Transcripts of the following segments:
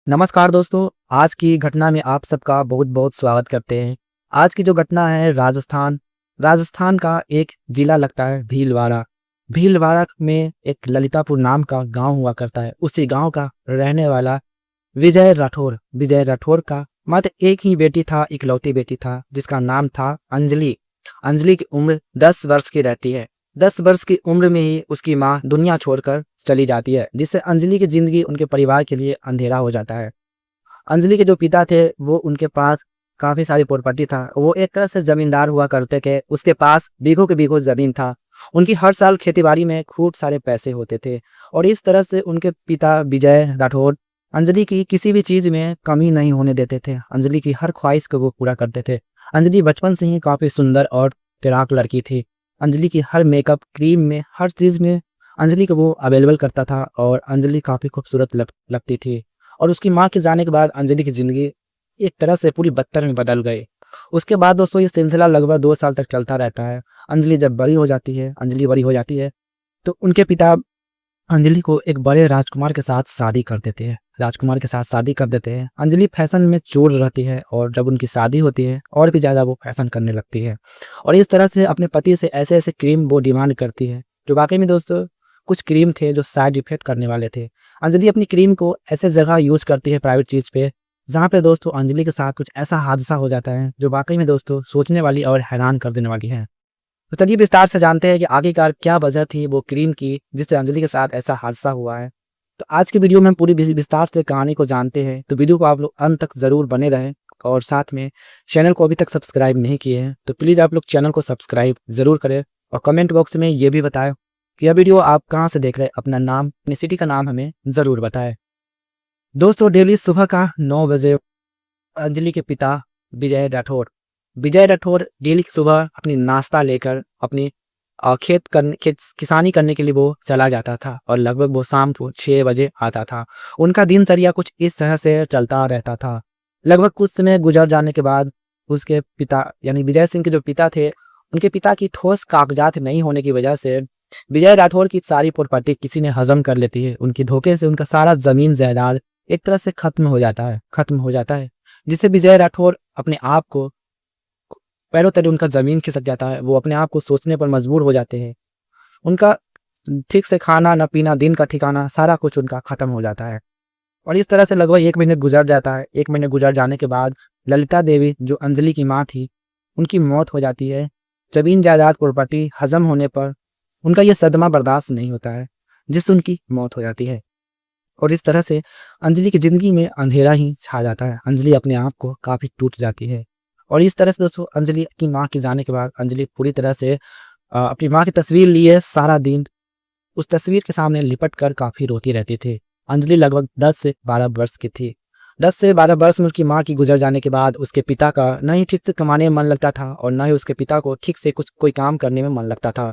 नमस्कार दोस्तों, आज की घटना में आप सबका बहुत बहुत स्वागत करते हैं। आज की जो घटना है राजस्थान का एक जिला लगता है भीलवाड़ा। भीलवाड़ा में एक ललितापुर नाम का गांव हुआ करता है। उसी गांव का रहने वाला विजय राठौर का मात्र एक ही बेटी था, इकलौती बेटी था, जिसका नाम था अंजलि। अंजलि की उम्र 10 वर्ष की रहती है। 10 वर्ष की उम्र में ही उसकी माँ दुनिया छोड़कर चली जाती है, जिससे अंजलि की जिंदगी उनके परिवार के लिए अंधेरा हो जाता है। अंजलि के जो पिता थे वो उनके पास काफी सारी प्रॉपर्टी था। वो एक तरह से जमींदार हुआ करते थे। उसके पास बीघों के बीघों जमीन था। उनकी हर साल खेतीबाड़ी में खूब सारे पैसे होते थे और इस तरह से उनके पिता विजय राठौर अंजलि की किसी भी चीज में कमी नहीं होने देते थे। अंजलि की हर ख्वाहिश को वो पूरा करते थे। अंजलि बचपन से ही काफी सुंदर और तैराक लड़की थी। अंजलि की हर मेकअप क्रीम में हर चीज में अंजलि को वो अवेलेबल करता था और अंजलि काफी खूबसूरत लगती थी। और उसकी माँ के जाने के बाद अंजलि की जिंदगी एक तरह से पूरी बदतर में बदल गई। उसके बाद दोस्तों ये सिलसिला लगभग 2 साल तक चलता रहता है। अंजलि बड़ी हो जाती है तो उनके पिता अंजलि को एक बड़े राजकुमार के साथ शादी कर देते हैं। अंजलि फैशन में चोर रहती है और जब उनकी शादी होती है और भी ज्यादा वो फैशन करने लगती है और इस तरह से अपने पति से ऐसे ऐसे क्रीम वो डिमांड करती है जो वाकई में दोस्तों कुछ क्रीम थे जो साइड इफेक्ट करने वाले थे। अंजलि अपनी क्रीम को ऐसे जगह यूज करती है प्राइवेट चीज पे, जहाँ पे दोस्तों अंजलि के साथ कुछ ऐसा हादसा हो जाता है जो वाकई में दोस्तों सोचने वाली और हैरान कर देने वाली है। तो चलिए विस्तार से जानते हैं कि आखिरकार क्या वजह थी वो क्रीम की जिससे अंजलि के साथ ऐसा हादसा हुआ है। तो आज की वीडियो में हम पूरी विस्तार से कहानी को जानते हैं, तो वीडियो को आप लोग अंत तक जरूर बने रहें और साथ में चैनल को अभी तक सब्सक्राइब नहीं किए हैं तो प्लीज आप लोग चैनल को सब्सक्राइब जरूर करें और कमेंट बॉक्स में ये भी बताएं कि यह वीडियो आप कहाँ से देख रहे हैं, अपना नाम अपनी सिटी का नाम हमें जरूर बताएं। दोस्तों डेली सुबह का 9 बजे अंजलि के पिता विजय राठौर डेली सुबह अपनी नाश्ता लेकर अपनी किसानी करने के लिए वो चला जाता था और लगभग वो शाम को 6 बजे आता था। उनका दिनचर्या कुछ इस तरह से चलता रहता था। लगभग कुछ समय गुजर जाने के बाद उसके पिता यानी विजय सिंह के जो पिता थे, उनके पिता की ठोस कागजात नहीं होने की वजह से विजय राठौर की सारी प्रॉपर्टी किसी ने हजम कर लेती है। उनकी धोखे से उनका सारा जमीन जायदाद एक तरह से खत्म हो जाता है जिससे विजय राठौर अपने आप को पैरों तले उनका जमीन खिसक जाता है। वो अपने आप को सोचने पर मजबूर हो जाते हैं। उनका ठीक से खाना न पीना, दिन का ठिकाना, सारा कुछ उनका खत्म हो जाता है और इस तरह से लगभग 1 महीने गुजर जाता है। 1 महीने गुजर जाने के बाद ललिता देवी जो अंजलि की माँ थी, उनकी मौत हो जाती है। जमीन जायदाद प्रॉपर्टी हजम होने पर उनका यह सदमा बर्दाश्त नहीं होता है जिससे उनकी मौत हो जाती है और इस तरह से अंजलि की जिंदगी में अंधेरा ही छा जाता है। अंजलि अपने आप को काफी टूट जाती है और इस तरह से दोस्तों अंजलि की माँ के जाने के बाद अंजलि पूरी तरह से अपनी माँ की तस्वीर लिए सारा दिन उस तस्वीर के सामने लिपट कर काफी रोती रहती थी। अंजलि लगभग 10 से 12 वर्ष की थी। 10 से 12 वर्ष में उसकी माँ की गुजर जाने के बाद उसके पिता का न ही ठीक से कमाने में मन लगता था और न ही उसके पिता को ठीक से कोई काम करने में मन लगता था।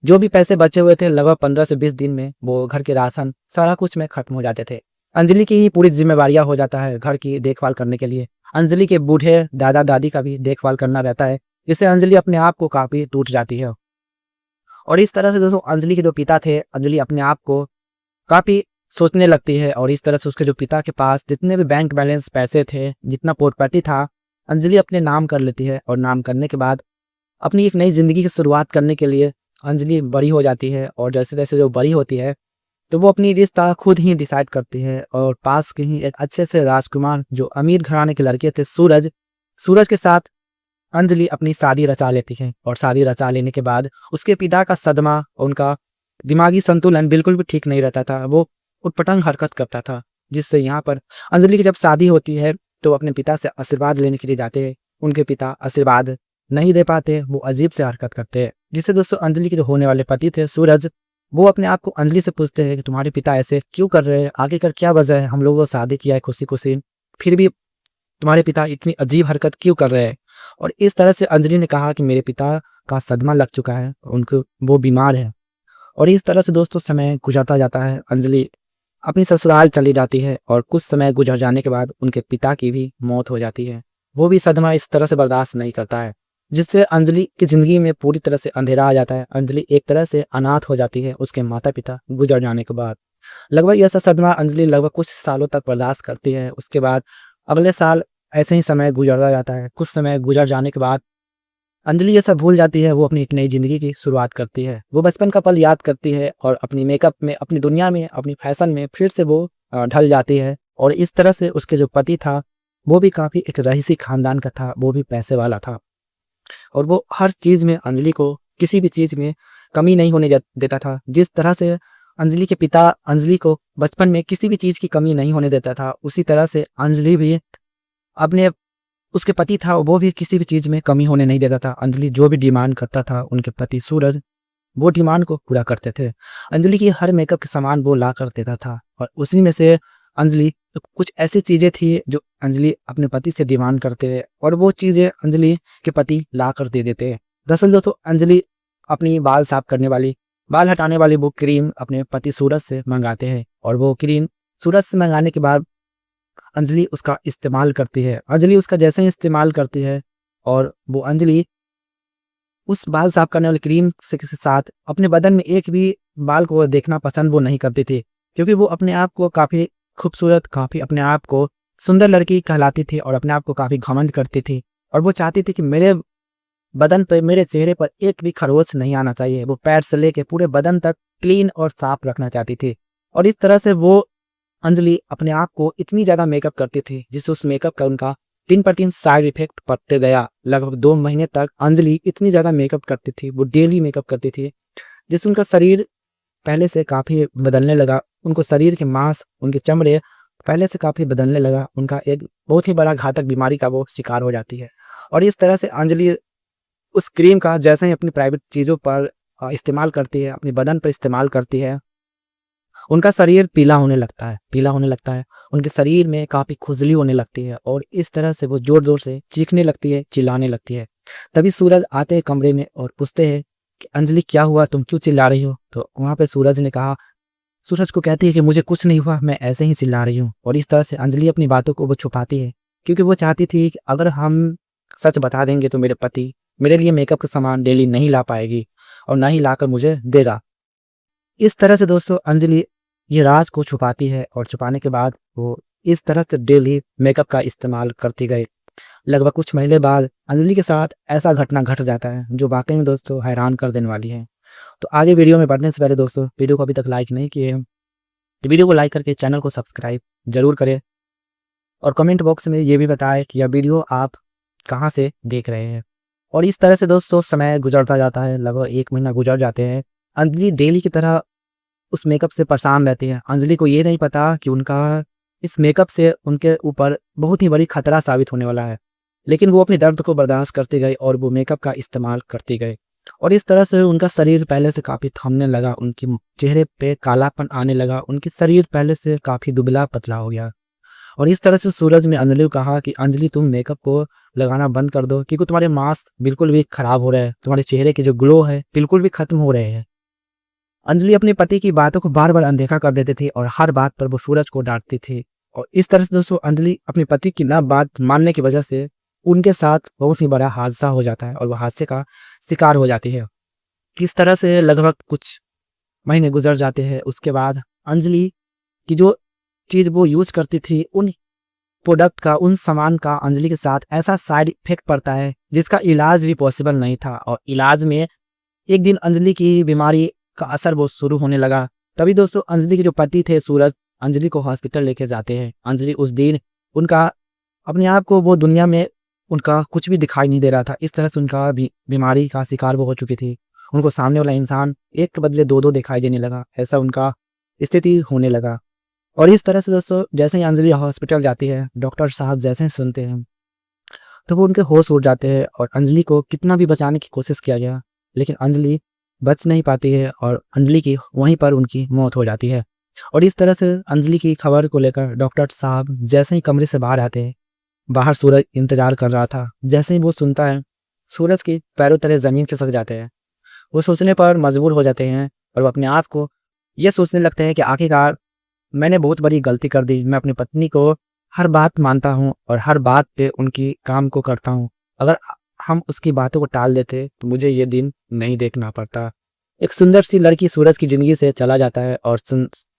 जो भी पैसे बचे हुए थे लगभग 15 से 20 दिन में वो घर के राशन सारा कुछ में खत्म हो जाते थे। अंजलि की ही पूरी जिम्मेवारियां हो जाता है घर की देखभाल करने के लिए। अंजलि के बूढ़े दादा दादी का भी देखभाल करना रहता है, जिससे अंजलि अपने आप को काफी टूट जाती है और इस तरह से दोस्तों अंजलि के जो पिता थे, अंजलि अपने आप को काफी सोचने लगती है और इस तरह से उसके जो पिता के पास जितने भी बैंक बैलेंस पैसे थे, जितना प्रॉपर्टी था, अंजलि अपने नाम कर लेती है और नाम करने के बाद अपनी एक नई जिंदगी की शुरुआत करने के लिए अंजलि बड़ी हो जाती है और जैसे जैसे जो बड़ी होती है तो वो अपनी रिश्ता खुद ही डिसाइड करती है और पास के ही एक अच्छे से राजकुमार जो अमीर घराने के लड़के थे सूरज के साथ अंजलि अपनी शादी रचा लेती है और शादी रचा लेने के बाद उसके पिता का सदमा, उनका दिमागी संतुलन बिल्कुल भी ठीक नहीं रहता था। वो उटपटांग हरकत करता था जिससे यहाँ पर अंजलि की जब शादी होती है तो अपने पिता से आशीर्वाद लेने के लिए जाते हैं। उनके पिता आशीर्वाद नहीं दे पाते, वो अजीब से हरकत करते हैं जिससे दोस्तों अंजलि के जो होने वाले पति थे सूरज, वो अपने आप को अंजलि से पूछते हैं कि तुम्हारे पिता ऐसे क्यों कर रहे हैं, आगे कर क्या वजह है, हम लोगों को शादी किया है खुशी खुशी, फिर भी तुम्हारे पिता इतनी अजीब हरकत क्यों कर रहे हैं। और इस तरह से अंजलि ने कहा कि मेरे पिता का सदमा लग चुका है, उनको वो बीमार है और इस तरह से दोस्तों समय गुजरता जाता है। अंजलि अपनी ससुराल चली जाती है और कुछ समय गुजर जाने के बाद उनके पिता की भी मौत हो जाती है। वो भी सदमा इस तरह से बर्दाश्त नहीं करता है जिससे अंजलि की जिंदगी में पूरी तरह से अंधेरा आ जाता है। अंजलि एक तरह से अनाथ हो जाती है उसके माता पिता गुजर जाने के बाद। लगभग यह सदमा अंजलि लगभग कुछ सालों तक बर्दाश्त करती है। उसके बाद अगले साल ऐसे ही समय गुजरता जाता है। कुछ समय गुजर जाने के बाद अंजलि ये सब भूल जाती है। वो अपनी एक नई ज़िंदगी की शुरुआत करती है। वो बचपन का पल याद करती है और अपनी मेकअप में, अपनी दुनिया में, अपनी फैशन में फिर से वो ढल जाती है। और इस तरह से उसके जो पति था वो भी काफ़ी एक रईसी ख़ानदान का था, वो भी पैसे वाला था। और वो हर चीज़ में अंजलि को, किसी भी चीज़ में कमी नहीं होने देता था। जिस तरह से अंजलि के पिता अंजलि को बचपन में किसी भी चीज़ की कमी नहीं होने देता था, उसी तरह से अंजलि भी अपने, उसके पति था वो भी किसी भी चीज़ में कमी होने नहीं देता था। अंजलि जो भी डिमांड करता था उनके पति सूरज वो डिमांड को पूरा करते थे। अंजलि की हर मेकअप के सामान वो ला कर देता था और उसी में से अंजलि तो कुछ ऐसी चीज़ें थी जो अंजलि अपने पति से डिमांड करते और वो चीज़ें अंजलि के पति ला कर दे देते। दरअसल दोस्तों अंजलि अपनी बाल साफ करने वाली, बाल हटाने वाली वो क्रीम अपने पति सूरज से मंगाते हैं और वो क्रीम सूरज से मंगाने के बाद अंजलि उसका इस्तेमाल करती है। अंजलि उसका जैसे ही इस्तेमाल करती है और वो अंजलि उस बाल साफ करने वाली क्रीम से के साथ अपने बदन में एक भी बाल को देखना पसंद वो नहीं करती थी, क्योंकि वो अपने आप को काफ़ी खूबसूरत, काफ़ी अपने आप को सुंदर लड़की कहलाती थी और अपने आप को काफ़ी घमंड करती थी। और वो चाहती थी कि मेरे बदन पे, मेरे चेहरे पर एक भी खरोच नहीं आना चाहिए। वो पैर से लेके पूरे बदन तक क्लीन और साफ रखना चाहती थी। और इस तरह से वो अंजलि अपने आप को इतनी ज़्यादा मेकअप करती थी जिससे उस मेकअप का उनका 3 पर 3 साइड इफेक्ट पड़ते गया। लगभग 2 महीने तक अंजलि इतनी ज़्यादा मेकअप करती थी, वो डेली मेकअप करती थी, जिससे उनका शरीर पहले से काफ़ी बदलने लगा। उनको शरीर के मांस, उनके चमड़े पहले से काफ़ी बदलने लगा। उनका एक बहुत ही बड़ा घातक बीमारी का वो शिकार हो जाती है। और इस तरह से अंजलि उस क्रीम का जैसे ही अपनी प्राइवेट चीज़ों पर इस्तेमाल करती है, अपने बदन पर इस्तेमाल करती है, उनका शरीर पीला होने लगता है, पीला होने लगता है। उनके शरीर में काफ़ी खुजली होने लगती है और इस तरह से वो ज़ोर-ज़ोर से चीखने लगती है, चिल्लाने लगती है। तभी सूरज आते हैं कमरे में और पूछते हैं कि अंजलि क्या हुआ, तुम क्यों चिल्ला रही हो? तो वहाँ पे सूरज ने कहा, सूरज को कहती है कि मुझे कुछ नहीं हुआ, मैं ऐसे ही चिल्ला रही हूँ। और इस तरह से अंजलि अपनी बातों को वो छुपाती है, क्योंकि वो चाहती थी कि अगर हम सच बता देंगे तो मेरे पति मेरे लिए मेकअप का सामान डेली नहीं ला पाएगी और ना ही लाकर मुझे देगा। इस तरह से दोस्तों अंजलि ये राज को छुपाती है और छुपाने के बाद वो इस तरह से डेली मेकअप का इस्तेमाल करती गई। लगभग कुछ महीने बाद अंजलि के साथ ऐसा घटना घट जाता है जो वाकई में दोस्तों हैरान कर देने वाली है। तो आगे वीडियो में बढ़ने से पहले दोस्तों, वीडियो को अभी तक लाइक नहीं किए हैं तो वीडियो को लाइक करके चैनल को सब्सक्राइब जरूर करें और कमेंट बॉक्स में ये भी बताएं कि यह वीडियो आप कहाँ से देख रहे हैं। और इस तरह से दोस्तों समय गुजरता जाता है, लगभग 1 महीना गुजर जाते हैं। अंजलि डेली की तरह उस मेकअप से परेशान रहती है। अंजलि को ये नहीं पता कि उनका इस मेकअप से उनके ऊपर बहुत ही बड़ी खतरा साबित होने वाला है, लेकिन वो अपने दर्द को बर्दाश्त करती गई और वो मेकअप का इस्तेमाल करती गई। और इस तरह से उनका शरीर पहले से काफ़ी थमने लगा, उनके चेहरे पे कालापन आने लगा, उनके शरीर पहले से काफ़ी दुबला पतला हो गया। और इस तरह से सूरज ने अंजलि को कहा कि अंजलि तुम मेकअप को लगाना बंद कर दो, क्योंकि तुम्हारे मांस बिल्कुल भी खराब हो रहे हैं, तुम्हारे चेहरे के जो ग्लो है बिल्कुल भी खत्म हो रहे हैं। अंजलि अपने पति की बातों को बार बार अनदेखा कर देती थी और हर बात पर वो सूरज को डांटती थी। और इस तरह से दोस्तों अंजलि अपने पति की ना बात मानने की वजह से उनके साथ बहुत ही बड़ा हादसा हो जाता है और वह हादसे का शिकार हो जाती है। इस तरह से लगभग कुछ महीने गुजर जाते हैं। उसके बाद अंजलि की जो चीज़ वो यूज़ करती थी, उन प्रोडक्ट का, उन सामान का अंजलि के साथ ऐसा साइड इफेक्ट पड़ता है जिसका इलाज भी पॉसिबल नहीं था। और इलाज में एक दिन अंजलि की बीमारी का असर वो शुरू होने लगा। तभी दोस्तों अंजलि के जो पति थे सूरज अंजलि को हॉस्पिटल लेके जाते हैं। अंजलि उस दिन उनका अपने आप को वो दुनिया में उनका कुछ भी दिखाई नहीं दे रहा था। इस तरह से उनका बीमारी का शिकार वो हो चुकी थी। उनको सामने वाला इंसान एक के बदले दो दिखाई देने लगा, ऐसा उनका स्थिति होने लगा। और इस तरह से दोस्तों जैसे ही अंजलि हॉस्पिटल जाती है, डॉक्टर साहब जैसे ही सुनते हैं तो वो उनके होश उड़ जाते हैं। और अंजलि को कितना भी बचाने की कोशिश किया गया लेकिन अंजलि बच नहीं पाती है और अंजलि की वहीं पर उनकी मौत हो जाती है। और इस तरह से अंजलि की खबर को लेकर डॉक्टर साहब जैसे ही कमरे से बाहर आते हैं, बाहर सूरज इंतजार कर रहा था। जैसे ही वो सुनता है सूरज के पैरों तले ज़मीन खिसक जाते हैं। वो सोचने पर मजबूर हो जाते हैं और वो अपने आप को ये सोचने लगते हैं कि आखिरकार मैंने बहुत बड़ी गलती कर दी। मैं अपनी पत्नी को हर बात मानता हूँ और हर बात पे उनकी काम को करता हूँ। अगर हम उसकी बातों को टाल देते तो मुझे ये दिन नहीं देखना पड़ता। एक सुंदर सी लड़की सूरज की ज़िंदगी से चला जाता है और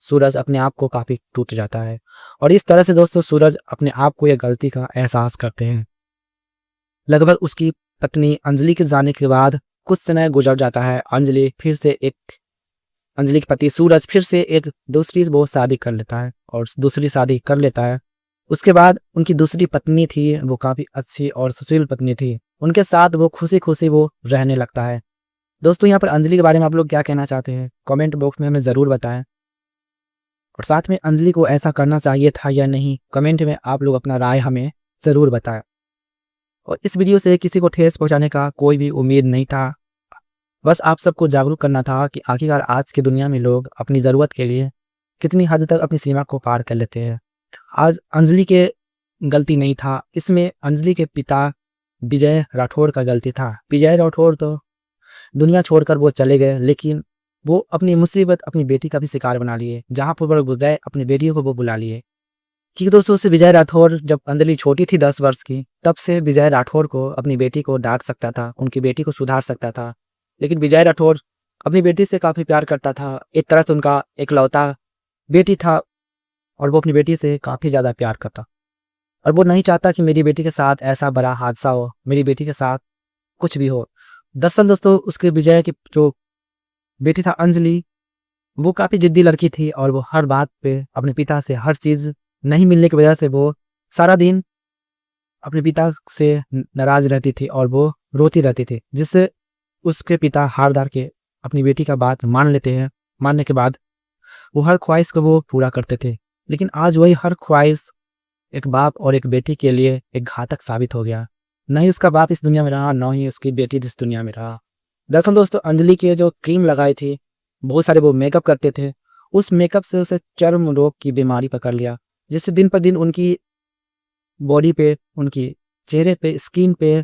सूरज अपने आप को काफ़ी टूट जाता है। और इस तरह से दोस्तों सूरज अपने आप को यह गलती का एहसास करते हैं। लगभग उसकी पत्नी अंजलि के जाने के बाद कुछ समय गुजर जाता है। अंजलि के पति सूरज फिर से एक दूसरी वो शादी कर लेता है और दूसरी शादी कर लेता है। उसके बाद उनकी दूसरी पत्नी थी, वो काफ़ी अच्छी और सुशील पत्नी थी। उनके साथ वो खुशी खुशी वो रहने लगता है। दोस्तों यहाँ पर अंजलि के बारे में आप लोग क्या कहना चाहते हैं, कमेंट बॉक्स में हमें ज़रूर बताएं। और साथ में अंजलि को ऐसा करना चाहिए था या नहीं, कमेंट में आप लोग अपना राय हमें ज़रूर बताएं। और इस वीडियो से किसी को ठेस पहुंचाने का कोई भी उम्मीद नहीं था, बस आप सबको जागरूक करना था कि आखिरकार आज की दुनिया में लोग अपनी ज़रूरत के लिए कितनी हद तक अपनी सीमा को पार कर लेते हैं। आज अंजलि के गलती नहीं था, इसमें अंजलि के पिता विजय राठौर का गलती था। विजय राठौर तो दुनिया छोड़कर वो चले गए, लेकिन वो अपनी मुसीबत अपनी बेटी का भी शिकार बना लिए। जहाँ पर वो गए अपनी बेटियों को वो बुला लिए। क्योंकि दोस्तों से विजय राठौर जब अंजलि छोटी थी 10 वर्ष की, तब से विजय राठौर को अपनी बेटी को डांट सकता था, उनकी बेटी को सुधार सकता था। लेकिन विजय राठौर अपनी बेटी से काफ़ी प्यार करता था, एक तरह से उनका इकलौता बेटी था और वो अपनी बेटी से काफ़ी ज़्यादा प्यार करता। और वो नहीं चाहता कि मेरी बेटी के साथ ऐसा बड़ा हादसा हो, मेरी बेटी के साथ कुछ भी हो। दरअसल दोस्तों उसके विजय की जो बेटी था अंजलि, वो काफ़ी जिद्दी लड़की थी और वो हर बात पे अपने पिता से हर चीज़ नहीं मिलने की वजह से वो सारा दिन अपने पिता से नाराज़ रहती थी और वो रोती रहती थी, जिससे उसके पिता हार डार के अपनी बेटी का बात मान लेते हैं। मानने के बाद वो हर ख्वाहिश को वो पूरा करते थे। लेकिन आज वही हर ख्वाहिश एक बाप और एक बेटी के लिए एक घातक साबित हो गया। न ही उसका बाप इस दुनिया में रहा, न ही उसकी बेटी इस दुनिया में रहा। दरअसल दोस्तों अंजलि के जो क्रीम लगाई थी, बहुत सारे वो मेकअप करते थे, उस मेकअप से उसे चर्म रोग की बीमारी पकड़ लिया, जिससे दिन पर दिन उनकी बॉडी पे, उनकी चेहरे पे, स्किन पे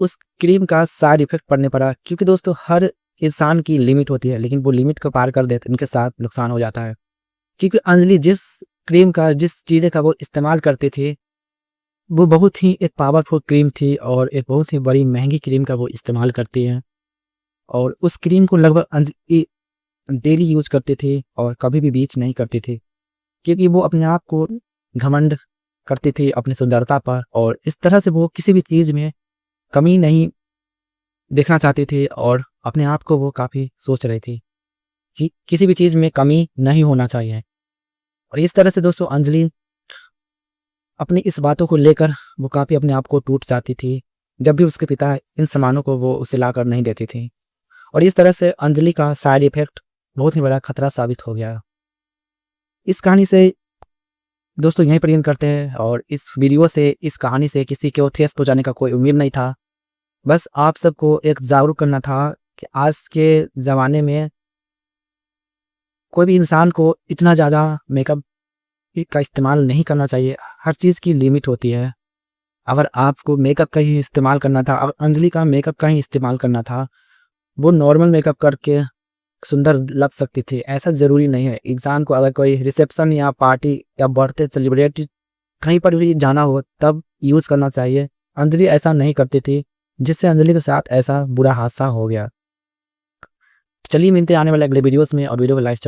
उस क्रीम का साइड इफेक्ट पड़ने पड़ा। क्योंकि दोस्तों हर इंसान की लिमिट होती है, लेकिन वो लिमिट को पार कर देते उनके साथ नुकसान हो जाता है। क्योंकि अंजलि जिस क्रीम का, जिस चीज़ें का वो इस्तेमाल करती थी, वो बहुत ही एक पावरफुल क्रीम थी और एक बहुत ही बड़ी महंगी क्रीम का वो इस्तेमाल करती हैं। और उस क्रीम को लगभग अंजलि डेली यूज करती थी और कभी भी बीच नहीं करती थी, क्योंकि वो अपने आप को घमंड करती थी अपनी सुंदरता पर, और इस तरह से वो किसी भी चीज़ में कमी नहीं देखना चाहती थी और अपने आप को वो काफ़ी सोच रही थी कि किसी भी चीज़ में कमी नहीं होना चाहिए। और इस तरह से दोस्तों अंजलि अपनी इस बातों को लेकर वो काफ़ी अपने आप को टूट जाती थी, जब भी उसके पिता इन सामानों को वो उसे लाकर नहीं देती थी। और इस तरह से अंजलि का साइड इफेक्ट बहुत ही बड़ा खतरा साबित हो गया। इस कहानी से दोस्तों यहीं पर एंड करते हैं, और इस वीडियो से, इस कहानी से किसी को ठेस पहुंचाने का कोई उम्मीद नहीं था। बस आप सबको एक जागरूक करना था कि आज के ज़माने में कोई भी इंसान को इतना ज़्यादा मेकअप का इस्तेमाल नहीं करना चाहिए। हर चीज़ की लिमिट होती है। अगर आपको मेकअप का ही इस्तेमाल करना था, अगर अंजलि का मेकअप का ही इस्तेमाल करना था, वो नॉर्मल मेकअप करके सुंदर लग सकती थी। ऐसा ज़रूरी नहीं है। इंसान को अगर कोई रिसेप्शन या पार्टी या बर्थडे सेलिब्रेट कहीं पर भी जाना हो तब यूज़ करना चाहिए। अंजलि ऐसा नहीं करती थी, जिससे अंजलि के साथ ऐसा बुरा हादसा हो गया। चलिए मिलते हैं आने वाले अगले वीडियोस में, और वीडियो को लाइक